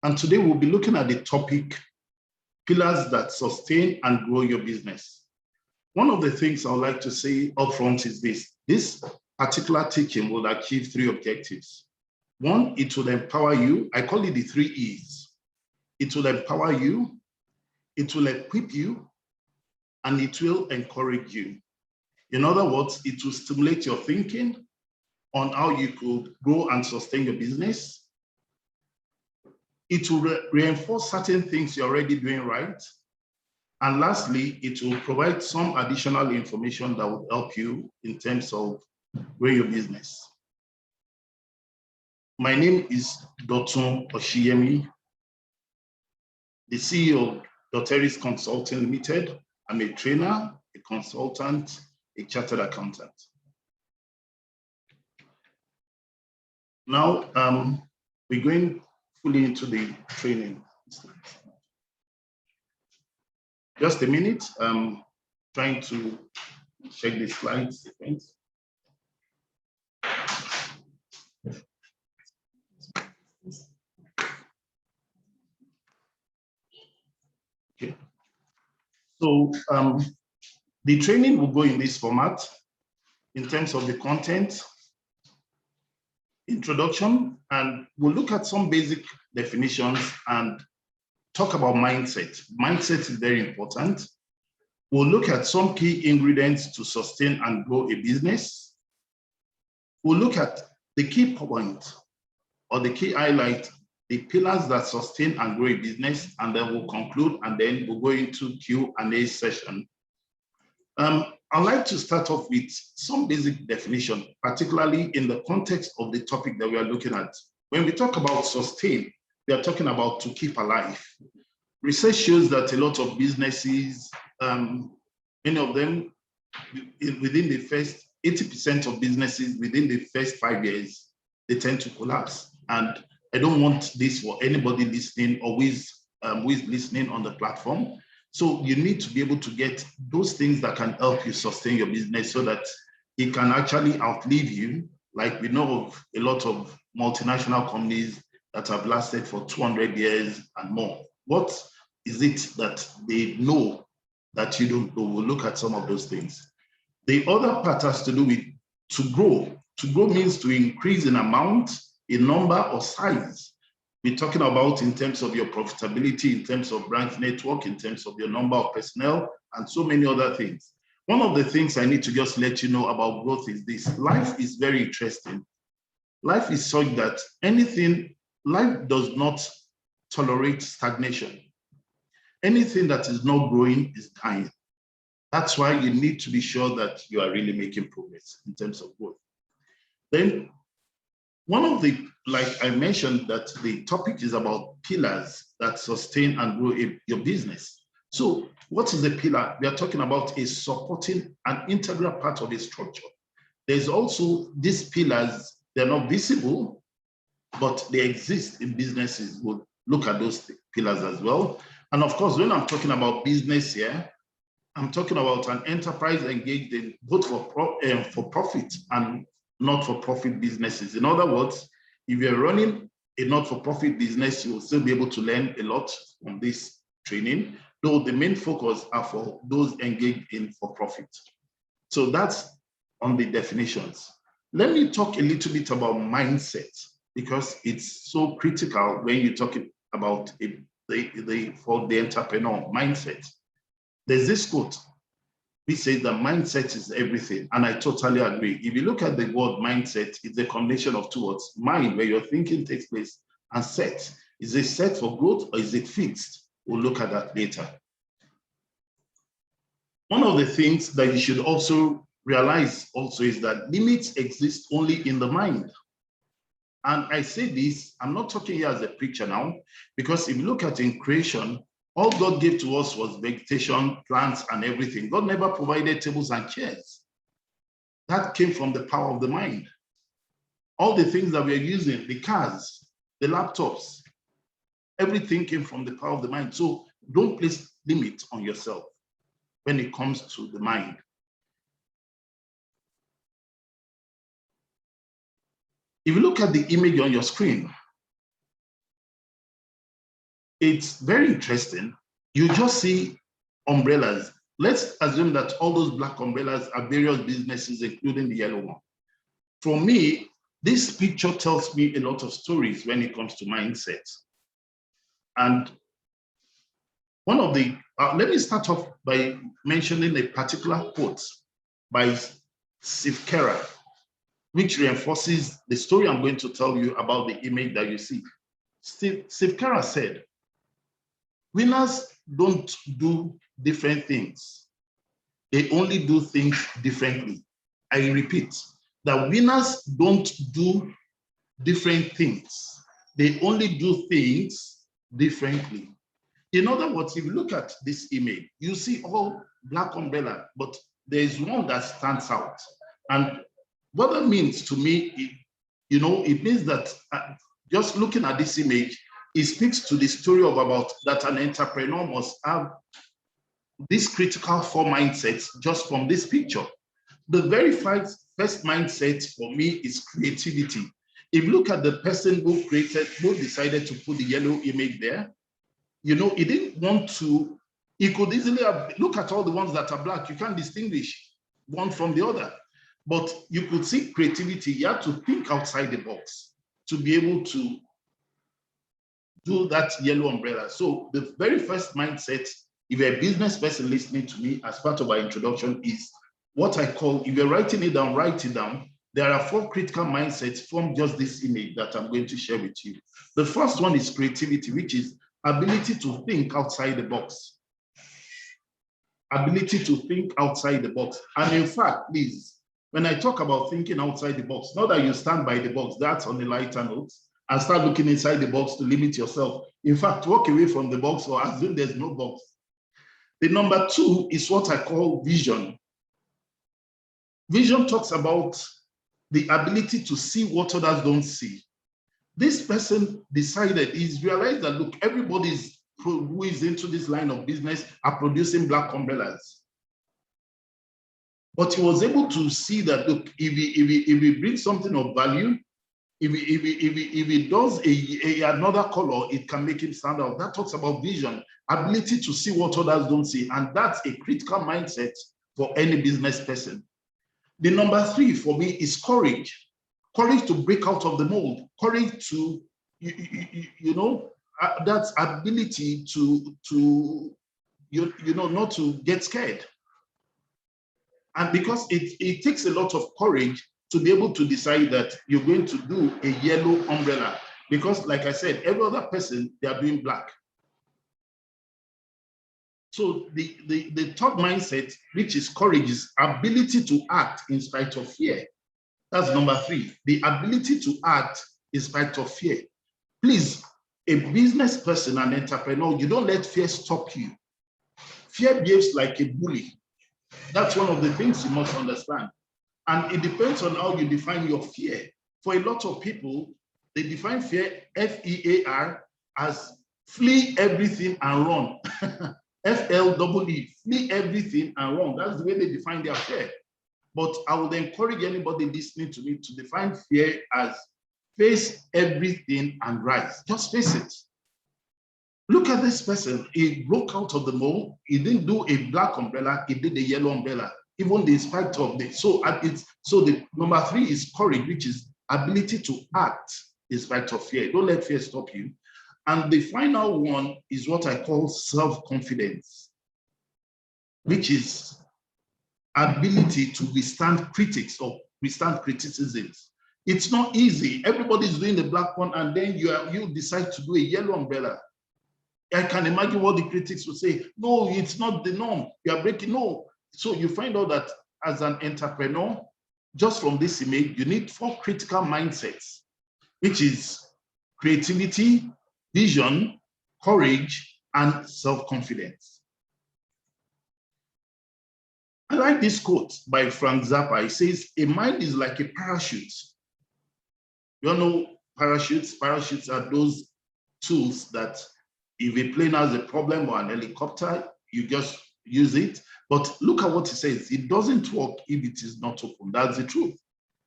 And today we'll be looking at the topic, pillars that sustain and grow your business. One of the things I would like to say upfront is this particular teaching will achieve 3 objectives. One, it will empower you. I call it the 3 E's. It will empower you, it will equip you, and it will encourage you. In other words, it will stimulate your thinking on how you could grow and sustain your business. It will reinforce certain things you're already doing right. And lastly, it will provide some additional information that will help you in terms of growing your business. My name is Dotun Oshiyemi, the CEO of Doteris Consulting Limited. I'm a trainer, a consultant, a chartered accountant. Now, we're going fully into the training. Just a minute, trying to check the slide sequence. Okay. So the training will go in this format in terms of the content, introduction, and we'll look at some basic definitions and talk about mindset. Mindset is very important. We'll look at some key ingredients to sustain and grow a business. We'll look at the key point or the key highlight, the pillars that sustain and grow a business, and then we'll conclude, and then we'll go into Q&A session. I'd like to start off with some basic definition, particularly in the context of the topic that we are looking at. When we talk about sustain, we are talking about to keep alive. Research shows that a lot of businesses, many of them within the first 80% of businesses within the first 5 years, they tend to collapse. And I don't want this for anybody listening or who is listening on the platform. So you need to be able to get those things that can help you sustain your business so that it can actually outlive you. Like we know of a lot of multinational companies that have lasted for 200 years and more. What is it that they know that you don't know? We'll look at some of those things. The other part has to do with to grow. To grow means to increase in amount, in number, or size. We're talking about in terms of your profitability, in terms of branch network, in terms of your number of personnel, and so many other things. One of the things I need to just let you know about growth is this. Life is very interesting. Life is such that life does not tolerate stagnation. Anything that is not growing is dying. That's why you need to be sure that you are really making progress in terms of growth. Then, one of the, like I mentioned, that the topic is about pillars that sustain and grow your business. So what is a pillar? We are talking about a supporting and integral part of a structure. There's also these pillars, they're not visible, but they exist in businesses. We'll look at those pillars as well. And of course, when I'm talking about business here, I'm talking about an enterprise engaged in both for profit and not-for-profit businesses. In other words, if you're running a not-for-profit business, you will still be able to learn a lot from this training, though the main focus are for those engaged in for-profit. So that's on the definitions. Let me talk a little bit about mindset, because it's so critical when you're talking about for the entrepreneur mindset. There's this quote. We say that mindset is everything, and I totally agree. If you look at the word mindset, it's a combination of 2 words. Mind, where your thinking takes place, and set. Is it set for growth or is it fixed? We'll look at that later. One of the things that you should also realize also is that limits exist only in the mind. And I say this, I'm not talking here as a preacher now, because if you look at in creation, all God gave to us was vegetation, plants, and everything. God never provided tables and chairs. That came from the power of the mind. All the things that we're using, the cars, the laptops, everything came from the power of the mind. So don't place limits on yourself when it comes to the mind. If you look at the image on your screen, it's very interesting. You just see umbrellas. Let's assume that all those black umbrellas are various businesses, including the yellow one. For me, this picture tells me a lot of stories when it comes to mindset. And one of the, let me start off by mentioning a particular quote by Steve Kerr, which reinforces the story I'm going to tell you about the image that you see. Steve Kerr said, winners don't do different things. They only do things differently. I repeat, that winners don't do different things. They only do things differently. In other words, if you look at this image, you see all black umbrella, but there is one that stands out. And what that means to me, it means that just looking at this image, it speaks to the story of about that an entrepreneur must have this critical four mindsets just from this picture. The very first mindset for me is creativity. If you look at the person who decided to put the yellow image there, he didn't want to, he could easily have, look at all the ones that are black, you can't distinguish one from the other. But you could see creativity, you have to think outside the box to be able to do that yellow umbrella. So the very first mindset, if you're a business person listening to me as part of our introduction, is what I call, if you're writing it down, write it down. There are four critical mindsets from just this image that I'm going to share with you. The first one is creativity, which is ability to think outside the box. Ability to think outside the box. And in fact, please, when I talk about thinking outside the box, not that you stand by the box, that's on the lighter note, and start looking inside the box to limit yourself. In fact, walk away from the box or assume there's no box. The number two is what I call vision. Vision talks about the ability to see what others don't see. This person decided, he's realized that, look, everybody who is into this line of business are producing black umbrellas. But he was able to see that, look, if he brings something of value, if he does another color, it can make him stand out. That talks about vision, ability to see what others don't see. And that's a critical mindset for any business person. The number three for me is courage. Courage to break out of the mold. Courage to, that's ability to not to get scared. And because it takes a lot of courage to be able to decide that you're going to do a yellow umbrella. Because like I said, every other person, they are doing black. So the third mindset, which is courage, is ability to act in spite of fear. That's number three, the ability to act in spite of fear. Please, a business person, an entrepreneur, you don't let fear stop you. Fear behaves like a bully. That's one of the things you must understand. And it depends on how you define your fear. For a lot of people, they define fear, F-E-A-R, as flee everything and run. F-L-E-E, flee everything and run. That's the way they define their fear. But I would encourage anybody listening to me to define fear as face everything and rise. Just face it. Look at this person. He broke out of the mold. He didn't do a black umbrella. He did a yellow umbrella. Even despite of the, so the number three is courage, which is ability to act in spite of fear. Don't let fear stop you. And the final one is what I call self-confidence, which is ability to withstand critics or withstand criticisms. It's not easy. Everybody's doing the black one, and then you decide to do a yellow umbrella. I can imagine what the critics would say. No, it's not the norm. You are breaking. No. So you find out that as an entrepreneur, just from this image, you need four critical mindsets, which is creativity, vision, courage, and self-confidence. I like this quote by Frank Zappa. He says, a mind is like a parachute. You all know parachutes? Parachutes are those tools that if a plane has a problem or an helicopter, you just use it. But look at what he says. It doesn't work if it is not open. That's the truth.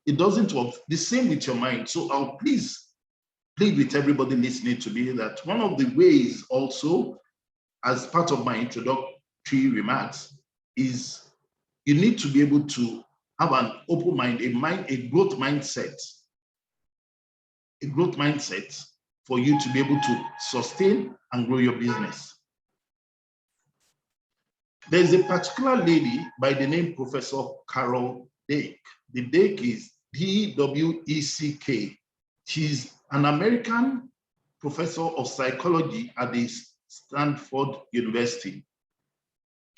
It doesn't work. The same with your mind. So please plead with everybody listening to me that one of the ways also, as part of my introductory remarks, is you need to be able to have an open mind, a growth mindset for you to be able to sustain and grow your business. There's a particular lady by the name Professor Carol Dweck. The Dweck is D-W-E-C-K. She's an American professor of psychology at the Stanford University.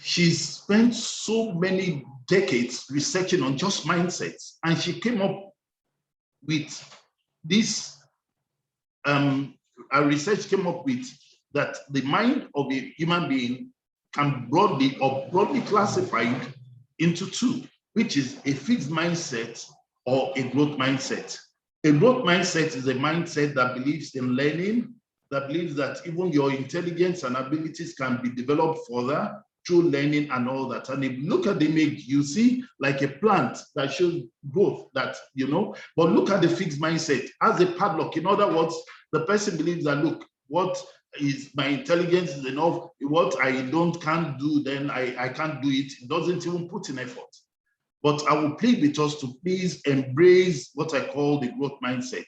She's spent so many decades researching on just mindsets, and she came up with this, her research came up with that the mind of a human being can broadly classified into two, which is a fixed mindset or a growth mindset. A growth mindset is a mindset that believes in learning, that believes that even your intelligence and abilities can be developed further through learning and all that. And if you look at the image, you see like a plant that shows growth, that, you know, but look at the fixed mindset as a padlock. In other words, the person believes that, look, what is my intelligence is enough, what I can't do, then I can't do it. It doesn't even put in effort. But I will plead with us to please embrace what I call the growth mindset.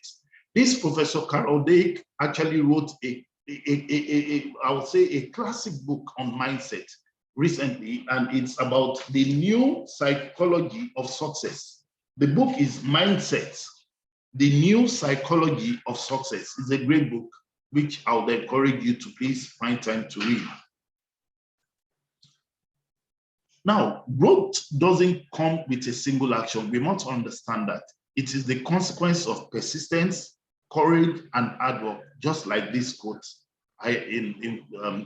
This Professor Carol Dweck actually wrote I would say a classic book on mindset recently, and it's about the new psychology of success. The book is Mindset, the New Psychology of Success. It's a great book, which I would encourage you to please find time to read. Now, growth doesn't come with a single action. We must understand that. It is the consequence of persistence, courage, and hard work, just like this quote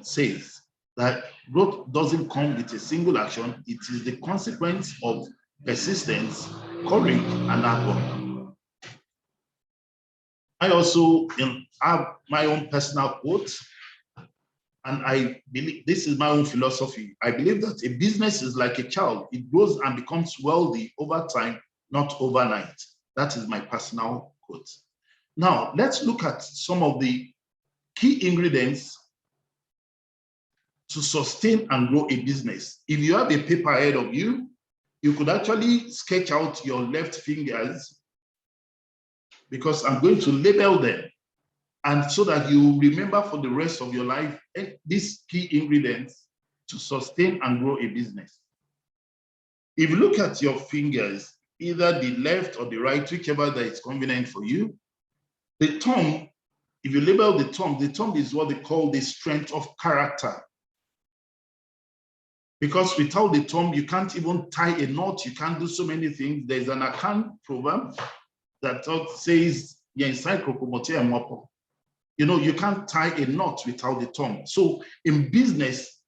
says, that growth doesn't come with a single action. It is the consequence of persistence, courage, and hard work. I also have my own personal quote, and I believe this is my own philosophy. I believe that a business is like a child. It grows and becomes wealthy over time, not overnight. That is my personal quote. Now, let's look at some of the key ingredients to sustain and grow a business. If you have a paper ahead of you, you could actually sketch out your left fingers, because I'm going to label them, and so that you remember for the rest of your life these key ingredients to sustain and grow a business. If you look at your fingers, either the left or the right, whichever that is convenient for you, the thumb, if you label the thumb is what they call the strength of character. Because without the thumb, you can't even tie a knot, you can't do so many things. There's an account proverb that says, you know, you can't tie a knot without the thumb. So in business,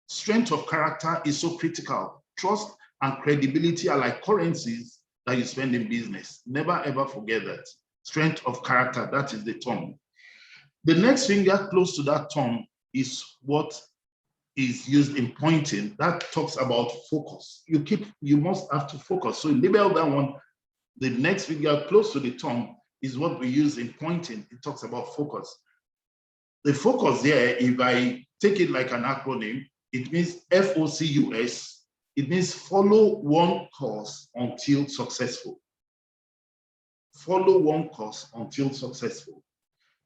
strength of character is so critical. Trust and credibility are like currencies that you spend in business. Never ever forget that. Strength of character, that is the thumb. The next finger close to that thumb is what is used in pointing. That talks about focus. You must have to focus. So label that one. The next finger close to the thumb is what we use in pointing. It talks about focus. The focus there, if I take it like an acronym, it means FOCUS. It means follow one course until successful. Follow one course until successful.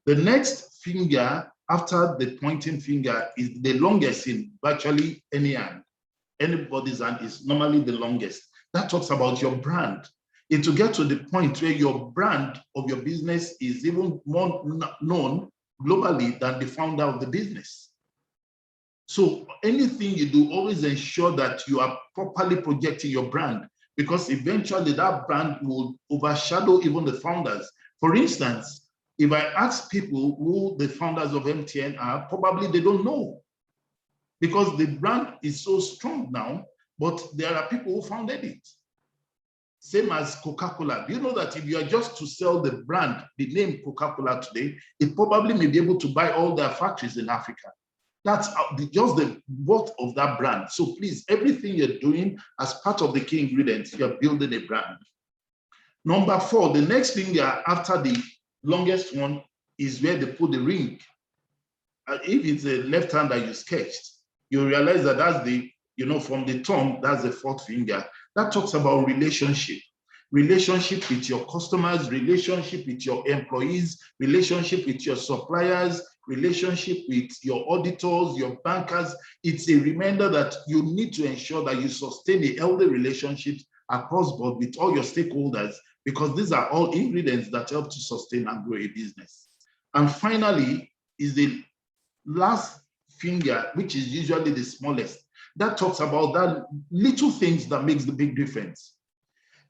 The next finger after the pointing finger is the longest in virtually any hand. Anybody's hand is normally the longest. That talks about your brand. It to get to the point where your brand of your business is even more known globally than the founder of the business. So anything you do, always ensure that you are properly projecting your brand, because eventually that brand will overshadow even the founders. For instance, if I ask people who the founders of MTN are, probably they don't know, because the brand is so strong now, but there are people who founded it. Same as Coca-Cola. Do you know that if you are just to sell the brand, the name Coca-Cola today, it probably may be able to buy all their factories in Africa. That's just the worth of that brand. So please, everything you're doing as part of the key ingredients, you're building a brand. Number 4, the next finger after the longest one is where they put the ring. If it's a left hand that you sketched, you realize that that's the, from the thumb, that's the fourth finger. That talks about relationship with your customers, relationship with your employees, relationship with your suppliers, relationship with your auditors, your bankers. It's a reminder that you need to ensure that you sustain a healthy relationship across board with all your stakeholders, because these are all ingredients that help to sustain and grow a business. And finally is the last finger, which is usually the smallest. That talks about that little things that makes the big difference.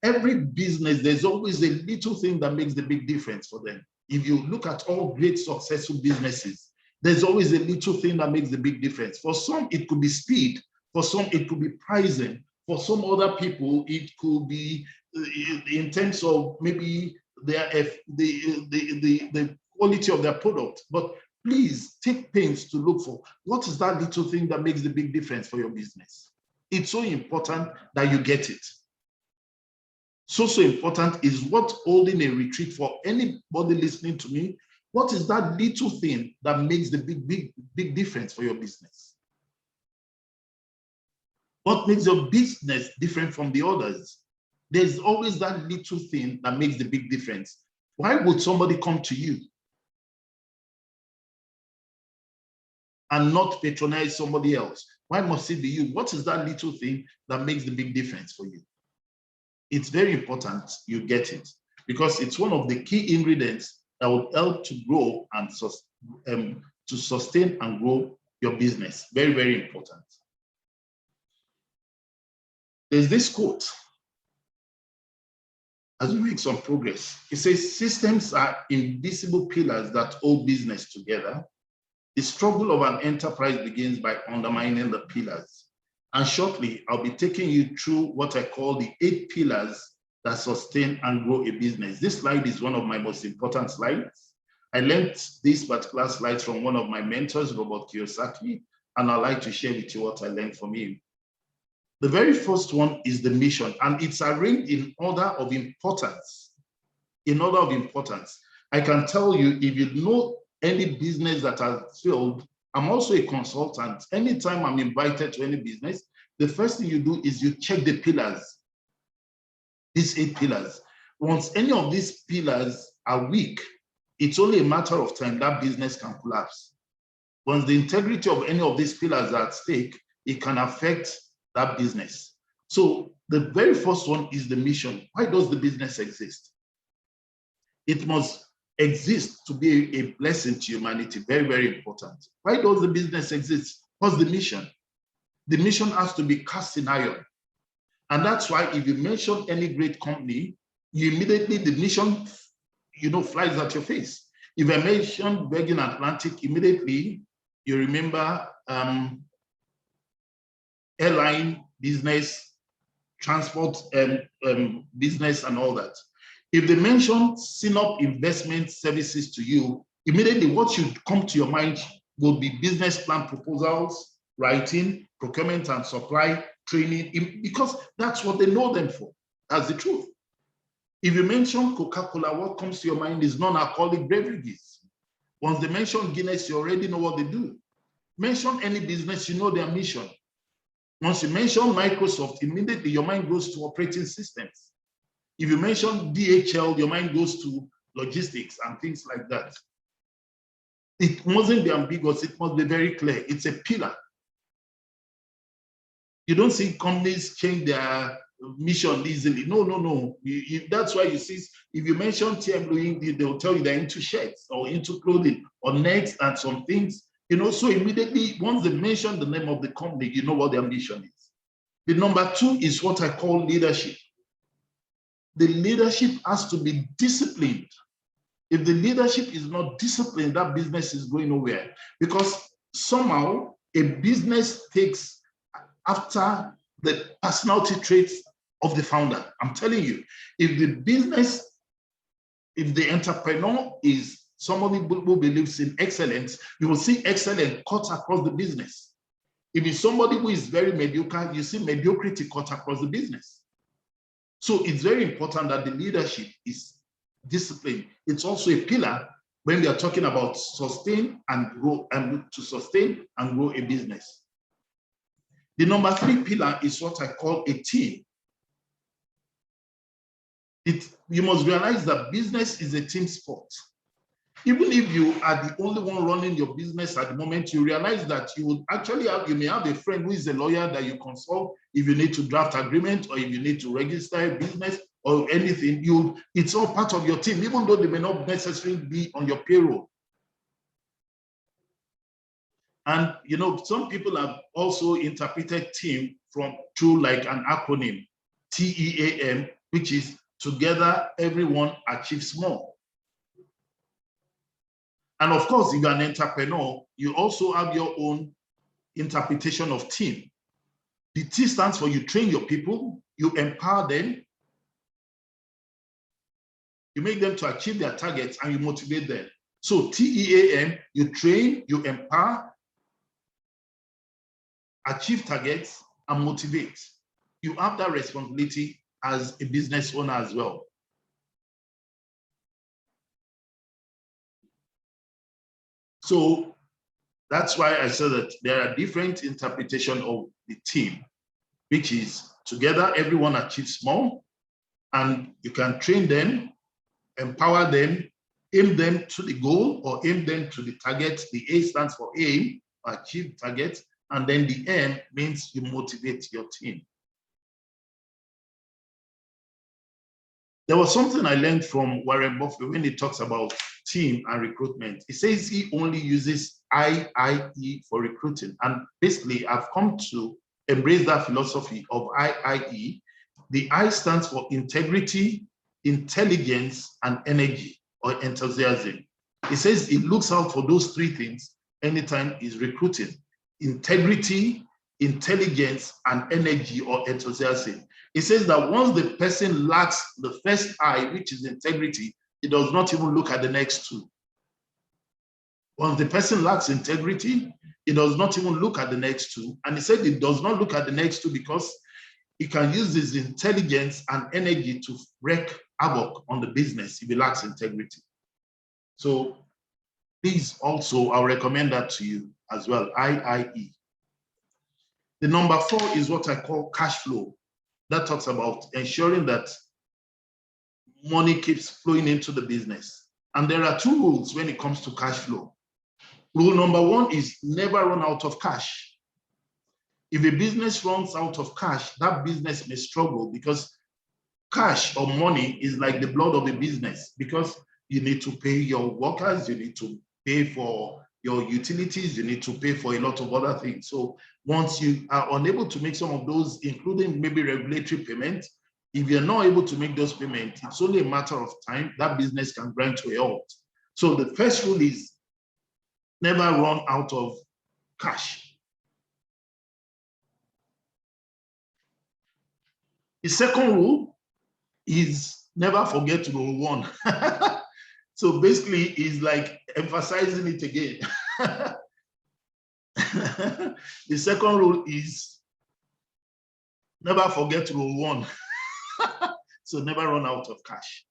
Every business, there's always a little thing that makes the big difference for them. If you look at all great successful businesses, there's always a little thing that makes the big difference. For some, it could be speed. For some, it could be pricing. For some other people, it could be in terms of maybe the quality of their product. But please take pains to look for what is that little thing that makes the big difference for your business. It's so important that you get it. So important is what holding a retreat for anybody listening to me. What is that little thing that makes the big difference for your business? What makes your business different from the others? There's always that little thing that makes the big difference. Why would somebody come to you and not patronize somebody else? Why must it be you? What is that little thing that makes the big difference for you? It's very important you get it, because it's one of the key ingredients that will help to grow and to sustain and grow your business. Very, very important. There's this quote as we make some progress. It says, systems are invisible pillars that hold business together. The struggle of an enterprise begins by undermining the pillars. And shortly, I'll be taking you through what I call the 8 pillars that sustain and grow a business. This slide is one of my most important slides. I learned this particular slide from one of my mentors, Robert Kiyosaki, and I'd like to share with you what I learned from him. The very first one is the mission, and it's arranged in order of importance. In order of importance. I can tell you, if you know any business that has failed, I'm also a consultant. Anytime I'm invited to any business, the first thing you do is you check the pillars, these 8 pillars. Once any of these pillars are weak, it's only a matter of time that business can collapse. Once the integrity of any of these pillars are at stake, it can affect that business. So the very first one is the mission. Why does the business exist? It must exist to be a blessing to humanity. Very, very important. Why does the business exist? What's the mission? The mission has to be cast in iron. And that's why if you mention any great company, you immediately, the mission, flies at your face. If I mention Virgin Atlantic, immediately you remember airline business, transport business, and all that. If they mention SINOP investment services to you, immediately what should come to your mind will be business plan proposals, writing, procurement and supply, training, because that's what they know them for. That's the truth. If you mention Coca-Cola, what comes to your mind is non-alcoholic beverages. Once they mention Guinness, you already know what they do. Mention any business, you know their mission. Once you mention Microsoft, immediately your mind goes to operating systems. If you mention DHL, your mind goes to logistics and things like that. It mustn't be ambiguous, it must be very clear. It's a pillar. You don't see companies change their mission easily. No. That's why you see, if you mention TM Louis, they'll tell you they're into shirts or into clothing or nets and some things. So immediately, once they mention the name of the company, you know what their mission is. The number 2 is what I call leadership. The leadership has to be disciplined. If the leadership is not disciplined, that business is going nowhere, because somehow a business takes after the personality traits of the founder. I'm telling you, if the entrepreneur is somebody who believes in excellence, you will see excellence cut across the business. If it's somebody who is very mediocre, you see mediocrity cut across the business. So it's very important that the leadership is discipline. It's also a pillar when we are talking about sustain and grow, and to sustain and grow a business. The number 3 pillar is what I call a team. You must realize that business is a team sport. Even if you are the only one running your business at the moment, you realize that you would actually have, you may have a friend who is a lawyer that you consult if you need to draft agreement or if you need to register a business or anything. It's all part of your team, even though they may not necessarily be on your payroll. And some people have also interpreted team through like an acronym, TEAM, which is together everyone achieves more. And of course, if you're an entrepreneur, you also have your own interpretation of team. The T stands for you train your people, you empower them, you make them to achieve their targets, and you motivate them. So TEAM, you train, you empower, achieve targets, and motivate. You have that responsibility as a business owner as well. So that's why I said that there are different interpretations of the team, which is together everyone achieves more, and you can train them, empower them, aim them to the goal or aim them to the target. The A stands for aim, achieve target, and then the M means you motivate your team. There was something I learned from Warren Buffett when he talks about team and recruitment. He says he only uses IIE for recruiting. And basically, I've come to embrace that philosophy of IIE. The I stands for integrity, intelligence, and energy or enthusiasm. He says it looks out for those 3 things anytime he's recruiting: integrity, intelligence, and energy or enthusiasm. It says that once the person lacks the first I, which is integrity, it does not even look at the next 2. Once the person lacks integrity, it does not even look at the next 2. And he said it does not look at the next 2 because he can use his intelligence and energy to wreak havoc on the business if he lacks integrity. So please also, I'll recommend that to you as well, IIE. The number 4 is what I call cash flow. That talks about ensuring that money keeps flowing into the business. And there are 2 rules when it comes to cash flow. Rule number 1 is never run out of cash. If a business runs out of cash, that business may struggle because cash or money is like the blood of a business, because you need to pay your workers, you need to pay for your utilities, you need to pay for a lot of other things. So once you are unable to make some of those, including maybe regulatory payments, if you're not able to make those payments, it's only a matter of time that business can grind to a halt. So the first rule is never run out of cash. The second rule is never forget rule 1. So basically, it's like emphasizing it again. The second rule is never forget rule 1. So never run out of cash.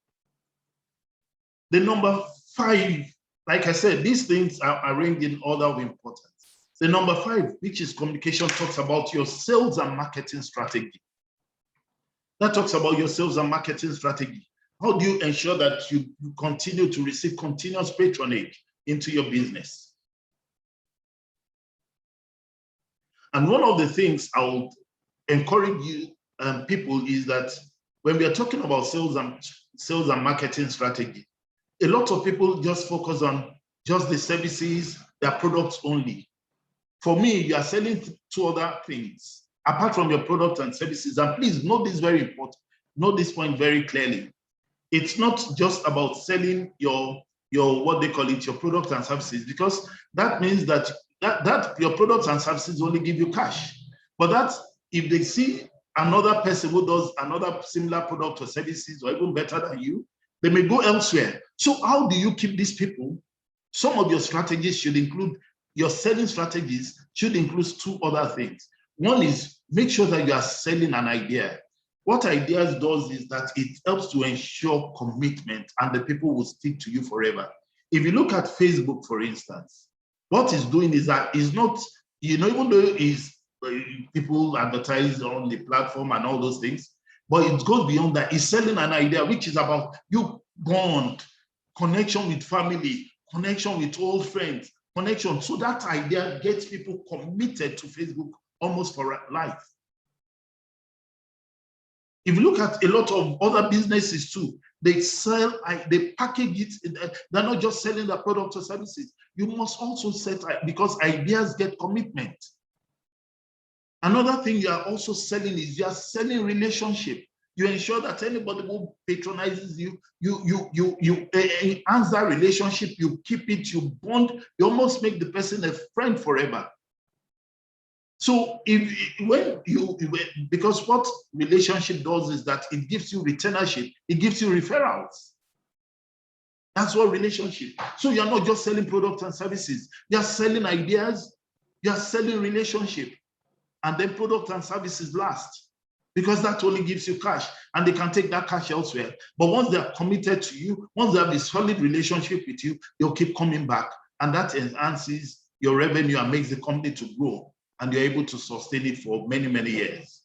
The number 5, like I said, these things are arranged in order of importance. The number 5, which is communication, talks about your sales and marketing strategy. That talks about your sales and marketing strategy. How do you ensure that you continue to receive continuous patronage into your business? And one of the things I would encourage you people is that when we are talking about sales and marketing strategy, a lot of people just focus on just the services, their products only. For me, you are selling 2 other things apart from your products and services. And please note this very important. Note this point very clearly. It's not just about selling your what they call it, your products and services, because that means that your products and services only give you cash. But that's if they see another person who does another similar product or services or even better than you, they may go elsewhere. So how do you keep these people? Some of your strategies should include, your selling strategies should include 2 other things. One is make sure that you are selling an idea. What ideas does is that it helps to ensure commitment and the people will stick to you forever. If you look at Facebook, for instance, what it's doing is that it's not, even though it's people advertise on the platform and all those things, but it goes beyond that. It's selling an idea which is about you bond, connection with family, connection with old friends, connection. So that idea gets people committed to Facebook almost for life. If you look at a lot of other businesses too, they sell, they package it. They're not just selling their products or services. You must also set, because ideas get commitment. Another thing you are also selling is you are selling relationship. You ensure that anybody who patronizes you, you enhance that relationship, you keep it, you bond, you almost make the person a friend forever. So because what relationship does is that it gives you retainership, it gives you referrals. That's what relationship. So you're not just selling products and services, you're selling ideas, you're selling relationship, and then product and services last, because that only gives you cash and they can take that cash elsewhere. But once they're committed to you, once they have a solid relationship with you, they'll keep coming back, and that enhances your revenue and makes the company to grow, and you're able to sustain it for many, many years.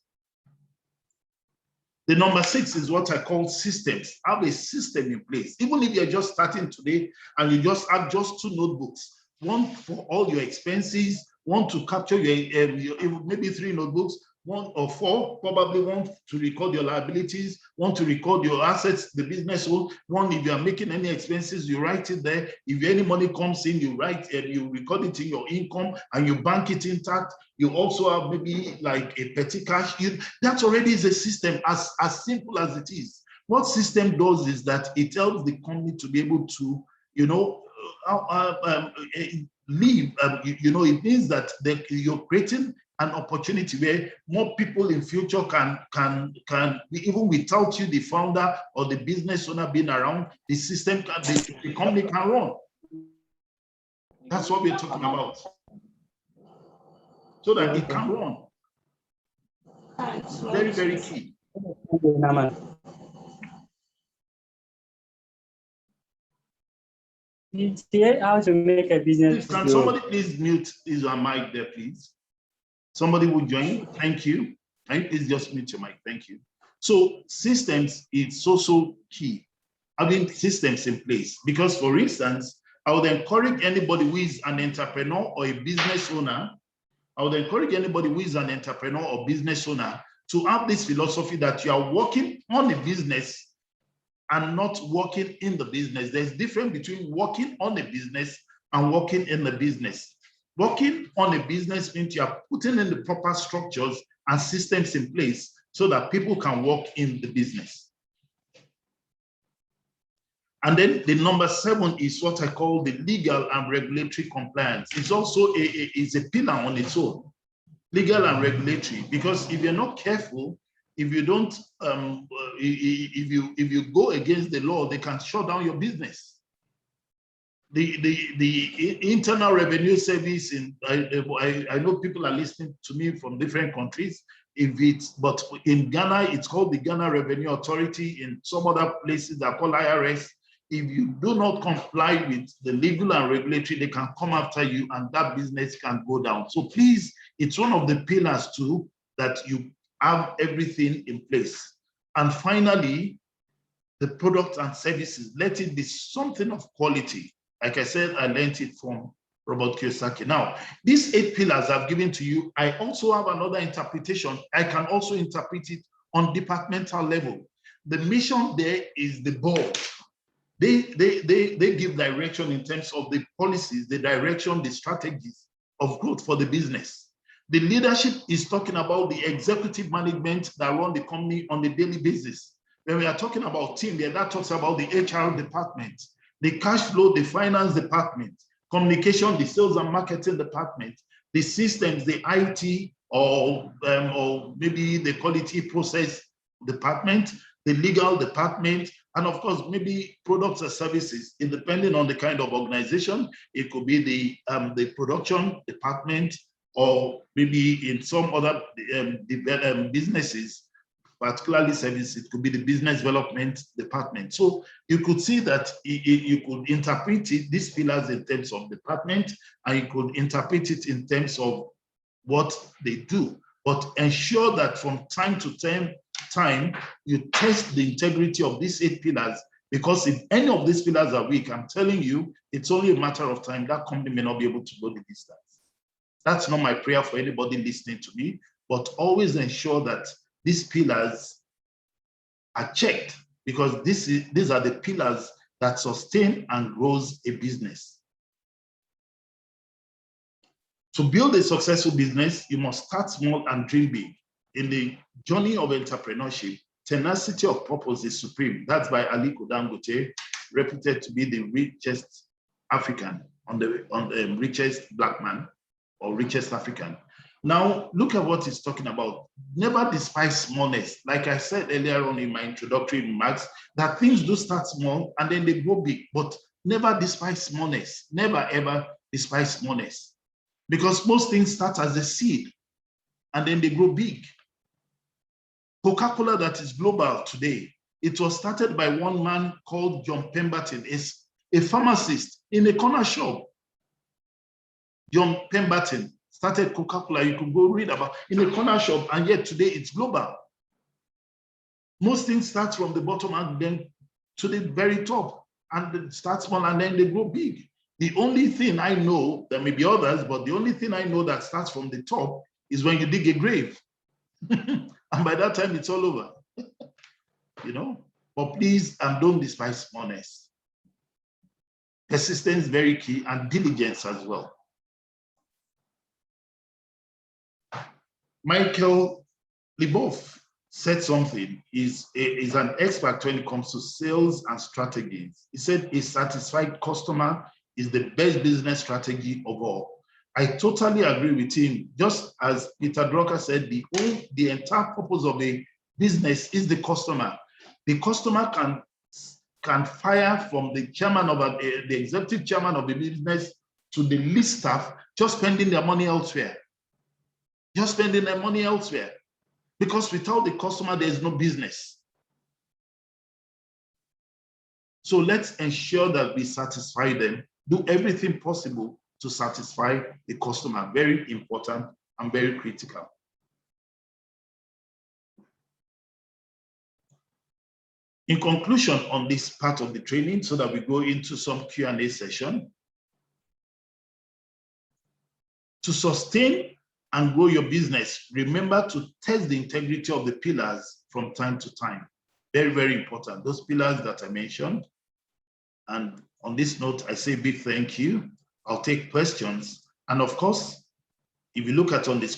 The number 6 is what I call systems. Have a system in place. Even if you're just starting today and you just have just 2 notebooks, one for all your expenses, one to capture your maybe 3 notebooks, 1 or 4, probably 1 to record your liabilities, 1 to record your assets, the business owns, 1 if you are making any expenses, you write it there. If any money comes in, you write and you record it in your income and you bank it intact. You also have maybe like a petty cash. That already is a system, as simple as it is. What system does is that it helps the company to be able to, live. It means that you're creating an opportunity where more people in future can even without you, the founder or the business owner being around, the system the company can run. That's what we're talking about, so that it can run. It's very, very key. How to make a business? Can somebody please mute your mic there, please? Somebody will join. Thank you. And please just mute your mic. Thank you. So systems is also key. Having systems in place, because for instance, I would encourage anybody who is an entrepreneur or a business owner. I would encourage anybody who is an entrepreneur or business owner to have this philosophy that you are working on a business and not working in the business. There's a difference between working on a business and working in the business. Working on a business means you are putting in the proper structures and systems in place so that people can work in the business. And then the number 7 is what I call the legal and regulatory compliance. It's also a pillar on its own, legal and regulatory, because if you're not careful, if you don't, if you go against the law, they can shut down your business. The Internal Revenue Service, I know people are listening to me from different countries. But in Ghana, it's called the Ghana Revenue Authority. In some other places, they're called IRS. If you do not comply with the legal and regulatory, they can come after you and that business can go down. So please, it's one of the pillars too, that you have everything in place. And finally, the product and services, let it be something of quality. Like I said, I learned it from Robert Kiyosaki. Now, these 8 pillars I've given to you, I also have another interpretation. I can also interpret it on departmental level. The mission there is the board. They give direction in terms of the policies, the direction, the strategies of growth for the business. The leadership is talking about the executive management that run the company on a daily basis. When we are talking about team there, that talks about the HR department, the cash flow, the finance department, communication, the sales and marketing department, the systems, the IT, or maybe the quality process department, the legal department, and of course, maybe products or services, depending on the kind of organization. It could be the production department, or maybe in some other businesses, particularly service, it could be the business development department. So you could see that you could interpret it, these pillars in terms of department, and you could interpret it in terms of what they do. But ensure that from time to time, you test the integrity of these 8 pillars, because if any of these pillars are weak, I'm telling you, it's only a matter of time that company may not be able to go the distance. That's not my prayer for anybody listening to me, but always ensure that these pillars are checked, because these are the pillars that sustain and grows a business. To build a successful business, you must start small and dream big. In the journey of entrepreneurship, tenacity of purpose is supreme. That's by Aliko Dangote, reputed to be the richest African, on the richest black man or richest African. Now, look at what he's talking about. Never despise smallness. Like I said earlier on in my introductory remarks, that things do start small and then they grow big, but never despise smallness. Never, ever despise smallness. Because most things start as a seed and then they grow big. Coca-Cola that is global today, it was started by one man called John Pemberton, is a pharmacist in a corner shop. John Pemberton started Coca-Cola. You could go read about in a corner shop, and yet today it's global. Most things start from the bottom and then to the very top, and they start small and then they grow big. The only thing I know, there may be others, but the only thing I know that starts from the top is when you dig a grave. And by that time, it's all over. You know? But please, don't despise smallness. Persistence is very key, and diligence as well. Michael Leboeuf said something. He's an expert when it comes to sales and strategies. He said a satisfied customer is the best business strategy of all. I totally agree with him. Just as Peter Drucker said, the entire purpose of a business is the customer. The customer can fire from the chairman of the executive chairman of the business to the least staff, just spending their money elsewhere. Just spending their money elsewhere. Because without the customer, there is no business. So let's ensure that we satisfy them, do everything possible to satisfy the customer. Very important and very critical. In conclusion on this part of the training, so that we go into some Q&A session, to sustain and grow your business, remember to test the integrity of the pillars from time to time. Very, very important. Those pillars that I mentioned. And on this note, I say a big thank you. I'll take questions. And of course, if you look at on this